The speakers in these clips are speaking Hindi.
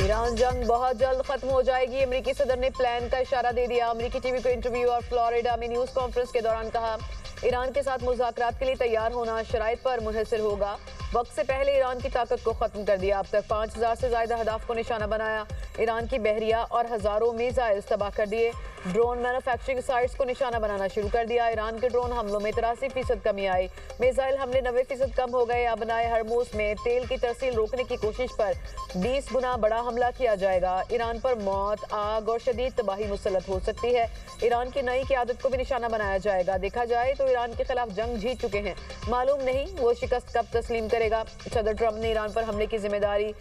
ईरान जंग बहुत जल्द खत्म हो जाएगी। अमेरिकी सदर ने प्लान का इशारा दे दिया। अमेरिकी टीवी को इंटरव्यू और फ्लोरिडा में न्यूज कॉन्फ्रेंस के दौरान कहा, ईरान के साथ मुज़ाकरात के लिए तैयार होना शराइत पर मुनहसर होगा। वक्त से पहले ईरान की ताकत को खत्म कर दिया। अब तक 5000 से ज्यादा हदाफ को निशाना बनाया। ईरान की बहरिया और हजारों मिसाइल तबाह कर दिए। ड्रोन मैन्युफैक्चरिंग साइट्स को निशाना बनाना शुरू कर दिया। ईरान के ड्रोन हमलों में 83% कमी आई। मिसाइल हमले 90% कम हो गए। अब बनाए हरमूज में तेल की तरसील रोकने की कोशिश पर 20 गुना बड़ा हमला किया जाएगा। ईरान पर मौत, आग और शदीद तबाही मुसल्लत हो सकती है। ईरान की नई क़यादत को भी निशाना बनाया जाएगा। देखा जाए तो ईरान के खिलाफ जंग जीत चुके हैं, मालूम नहीं वो शिकस्त कब तस्लीम करेगा। सदर ट्रंप ने ईरान पर हमले की जिम्मेदारी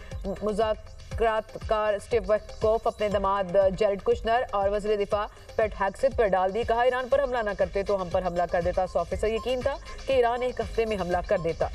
मुज़ाकरातकार स्टीव विटकोफ, अपने दामाद जेरेड कुशनर और वज़ीर दिफा पेट हेग्सेथ पर डाल दी। कहा, ईरान पर हमला न करते तो हम पर हमला कर देता। 100% यकीन था कि ईरान एक हफ्ते में हमला कर देता।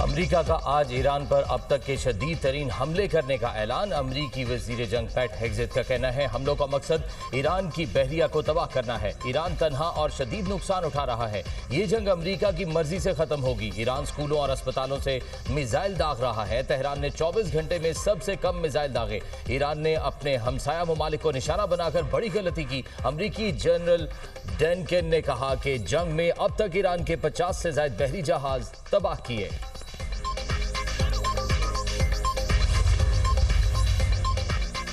अमेरिका का आज ईरान पर अब तक के शदीद तरीन हमले करने का ऐलान। अमेरिकी वजीर जंग पेट हेग्सेथ का कहना है, हमलों का मकसद ईरान की बहरिया को तबाह करना है। ईरान तन्हा और शदीद नुकसान उठा रहा है। ये जंग अमेरिका की मर्जी से खत्म होगी। ईरान स्कूलों और अस्पतालों से मिसाइल दाग रहा है। तेहरान ने 24 घंटे में सबसे कम मिसाइल दागे। ईरान ने अपने हमसाया ममालिक को निशाना बनाकर बड़ी गलती की। अमेरिकी जनरल डेनकेन ने कहा कि जंग में अब तक ईरान के 50 से ज्यादा बहरी जहाज तबाह किए।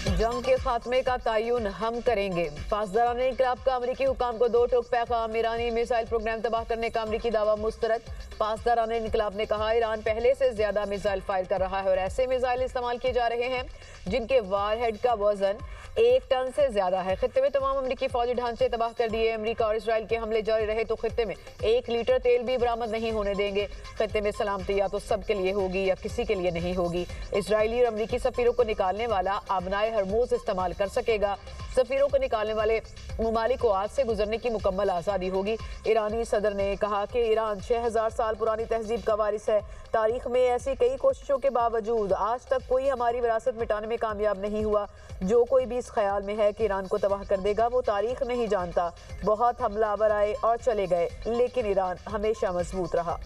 जंग के खात्मे का तयन हम करेंगे। पासदारान इनकलाब का अमेरिकी हुकाम को 2 टोक पैगाम। ईरानी मिसाइल प्रोग्राम तबाह करने का अमेरिकी दावा मुस्तरद। पासदारान इनकलाब ने कहा, ईरान पहले से ज्यादा मिसाइल फायर कर रहा है और ऐसे मिसाइल इस्तेमाल किए जा रहे हैं जिनके वारहेड का वजन 1 टन से ज्यादा है। खित्ते में तमाम अमेरिकी फौजी ढांचे तबाह कर दिए। अमेरिका और इसराइल के हमले जारी रहे तो खित्ते में 1 लीटर तेल भी बरामद नहीं होने देंगे। खित्ते में सलामती या तो सबके लिए होगी या किसी के लिए नहीं होगी। इसराइली और अमेरिकी सफीरों को निकालने वाला आबनाए हरमूज इस्तेमाल कर सकेगा। सफीरों को निकालने वाले ममालिक को आज से गुजरने की मुकम्मल आज़ादी होगी। ईरानी सदर ने कहा कि ईरान 6000 साल पुरानी तहजीब का वारिस है। तारीख में ऐसी कई कोशिशों के बावजूद आज तक कोई हमारी विरासत मिटाने में कामयाब नहीं हुआ। जो कोई भी इस ख्याल में है कि ईरान को तबाह कर देगा वो तारीख नहीं जानता। बहुत हमलावर आए और चले गए, लेकिन ईरान हमेशा मजबूत रहा।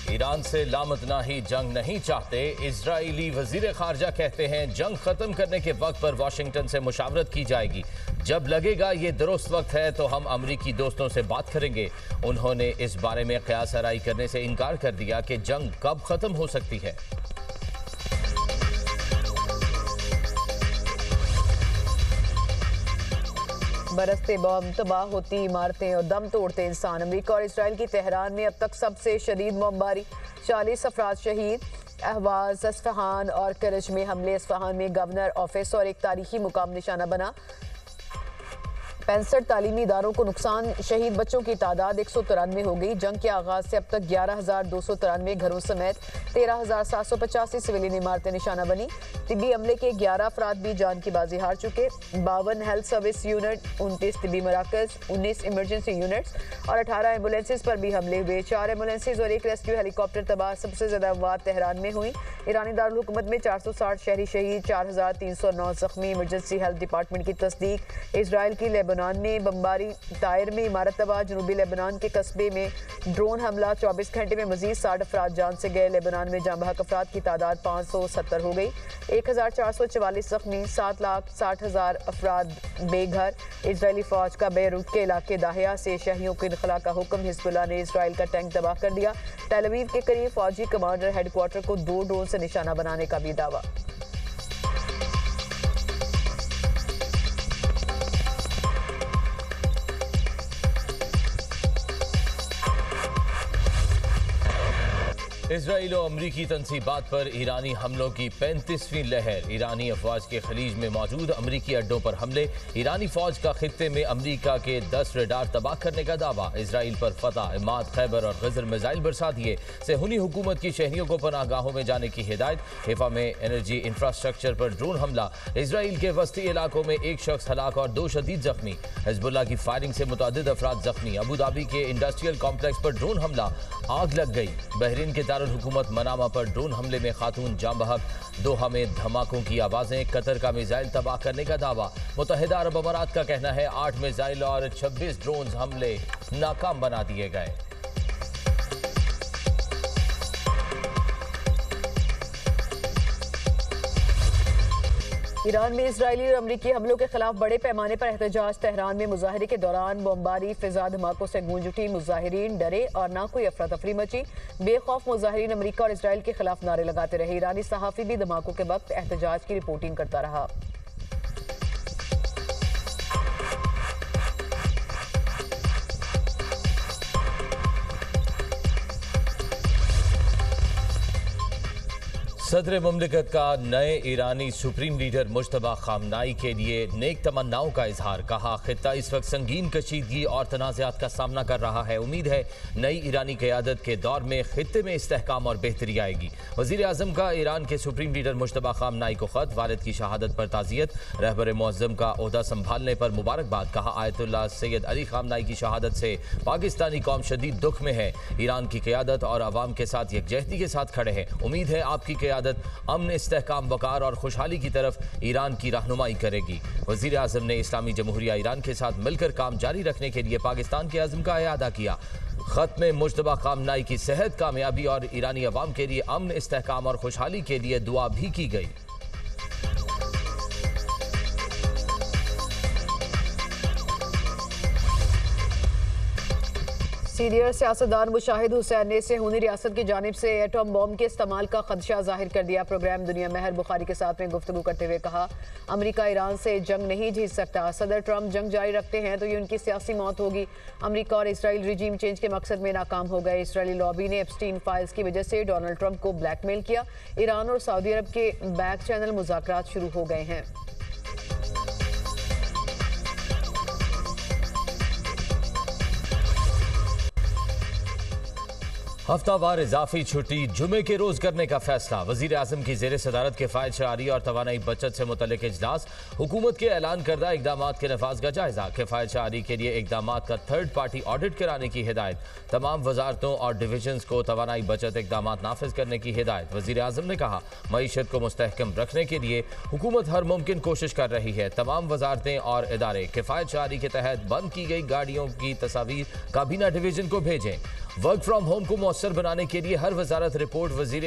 ईरान से लामतनाही जंग नहीं चाहते। इजरायली वजीर खारजा कहते हैं, जंग खत्म करने के वक्त पर वाशिंगटन से मुशावरत की जाएगी। जब लगेगा ये दुरुस्त वक्त है तो हम अमरीकी दोस्तों से बात करेंगे। उन्होंने इस बारे में क़यास आराई करने से इनकार कर दिया कि जंग कब खत्म हो सकती है। बरसते बम, तबाह होती इमारतें और दम तोड़ते इंसान। अमेरिका और इसराइल की तेहरान में अब तक सबसे शदीद बमबारी, 40 अफराद शहीद। अहवाज, अस्फहान और करज में हमले। अस्फहान में गवर्नर ऑफिस और एक तारीखी मुकाम निशाना बना। 65 तालीमी इदारों को नुकसान। शहीद बच्चों की तादाद 193 हो गई। जंग के आगाज से अब तक 11,293 घरों समेत 13,785 सिविलियन इमारतें निशाना बनी। तिब्बी अमले के 11 अफराद भी जान की बाजी हार चुके। 52 health service unit, 29 तिब्बी मराकज, 19 emergency units और 18 एम्बुलेंसेज पर भी हमले हुए। 4 एम्बुलेंसेज और 1 रेस्क्यू हेलीकॉप्टर तबाह। सबसे ज्यादा अफवात तेहरान में हुई। ईरानी दारुल हुकूमत में 460 शहरी शहीद, 4309 जख्मी। इमरजेंसी हेल्थ डिपार्टमेंट की तस्दीक। इसराइल की लेबनान में बमबारी, तायर में इमारत तबाह। जनूबी लेबनान के कस्बे में ड्रोन हमला। 24 घंटे में मजीद 60 अफराद जान से गए। लेबनान में जाँ बहक अफराद की तादाद 570 हो गई। 1444 जख्मी, 7,60,000 अफराद बेघर। इजरायली फौज का बेरूत के इलाके दाहिया से शहरियों के इनखला का हुक्म। हिजबुल्लाह ने इसराइल का टैंक तबाह कर दिया। तेल अवीव के करीब फौजी कमांडर हेडक्वार्टर को 2 ड्रोन से निशाना बनाने का भी दावा। इसराइल और अमरीकी तनसीबात पर ईरानी हमलों की 35वीं लहर। ईरानी अफवाज के खलीज में मौजूद अमरीकी अड्डों पर हमले। ईरानी फौज का खित्ते में अमरीका के 10 रेडार तबाह करने का दावा। इसराइल पर फतह, इमाद, खैबर और गजर मिसाइल बरसा दिए। सेहूनी हुकूमत की शहरियों को पनाहगाहों में जाने की हिदायत। हिफा में एनर्जी इंफ्रास्ट्रक्चर पर ड्रोन हमला। इसराइल के वस्ती इलाकों में एक शख्स हलाक और 2 शदीद जख्मी। हिजबुल्लाह की फायरिंग से मुतअद्दिद अफराद जख्मी। अबू धाबी के इंडस्ट्रियल कॉम्प्लेक्स पर ड्रोन हमला, आग लग गई। बहरीन के दारुल हुकूमत मनामा पर ड्रोन हमले में खातून जाम बहक। दोहा में धमाकों की आवाजें। कतर का मिसाइल तबाह करने का दावा। मुत्तहिदा अरब अमारात का कहना है 8 मिसाइल और 26 ड्रोन हमले नाकाम बना दिए गए। ईरान में इजरायली और अमरीकी हमलों के खिलाफ बड़े पैमाने पर एहतजाज। तेहरान में मुजाहरे के दौरान बमबारी, फिजा धमाकों से गूंज उठी। मुजाहिरीन डरे और ना कोई अफरा तफरी मची। बेखौफ मुजाहिरीन अमरीका और इजरायल के खिलाफ नारे लगाते रहे। ईरानी सहाफी भी धमाकों के वक्त एहतजाज की रिपोर्टिंग करता रहा। सदर मुमलिकत का नए ईरानी सुप्रीम लीडर मुश्तबा खामनाई के लिए नेक तमन्नाओं का इजहार। कहा, खित्ता इस वक्त संगीन कशीदगी और तनाज़ात का सामना कर रहा है। उम्मीद है नई ईरानी क़यादत के दौर में खित्ते में इस्तेहकाम और बेहतरी आएगी। वज़ीर आज़म का ईरान के सुप्रीम लीडर मुश्तबा खामनाई को ख़त। वालिद की शहादत पर ताज़ियत। रहबर मुअज़्ज़म का ओहदा संभालने पर मुबारकबाद। कहा, आयतुल्लाह सैयद अली खामनाई की शहादत से पाकिस्तानी कौम शदीद दुख में है। ईरान की क़यादत और अवाम के साथ यकजहती के साथ खड़े हैं। उम्मीद है आपकी क़यादत अमन, इस्तेहकाम, वकार और खुशहाली की तरफ ईरान की रहनुमाई करेगी। वज़ीर आज़म ने इस्लामी जमहूरिया ईरान के साथ मिलकर काम जारी रखने के लिए पाकिस्तान के अज़्म का इआदा किया। खत में मुश्तबा खामनाई की सेहत, कामयाबी और ईरानी अवाम के लिए अमन, इस्तेहकाम और खुशहाली के लिए दुआ भी की गई। सीनियर सियासतदान मुशाहिद हुसैन ने सेहूनी रियासत की जानिब से एटम बॉम्ब के इस्तेमाल का खदशा जाहिर कर दिया। प्रोग्राम दुनिया महर बुखारी के साथ में गुफ्तगू करते हुए कहा, अमेरिका ईरान से जंग नहीं जीत सकता। सदर ट्रंप जंग जारी रखते हैं तो ये उनकी सियासी मौत होगी। अमेरिका और इसराइल रिजीम चेंज के मकसद में नाकाम हो गए। इसराइली लॉबी ने एप्स्टीन फाइल्स की वजह से डोनाल्ड ट्रंप को ब्लैकमेल किया। ईरान और सऊदी अरब के बैक चैनल मुज़ाकरात शुरू हो गए हैं। हफ्तावार इजाफी छुट्टी जुमे के रोज करने का फैसला। वजीर आजम की जेर सदारत किफायत शआरी और तवानाई बचत से मुतल्लिक इजलास। हुकूमत के ऐलान करदा इकदाम के नफाज का जायजा। किफायत शआरी के लिए इकदाम का थर्ड पार्टी ऑडिट कराने की हिदायत। तमाम वजारतों और डिवीजन को तवानाई बचत इकदाम नाफिज करने की हिदायत। वजीर आजम ने कहा, मईशत को मुस्तहकम रखने के लिए हुकूमत हर मुमकिन कोशिश कर रही है। तमाम वजारतें और इदारे किफायत शआरी के तहत बंद की गई गाड़ियों की तस्वीर काबीना डिवीजन को भेजें। वर्क फ्राम होम को मौसर बनाने के लिए हर वजारत रिपोर्ट वजीर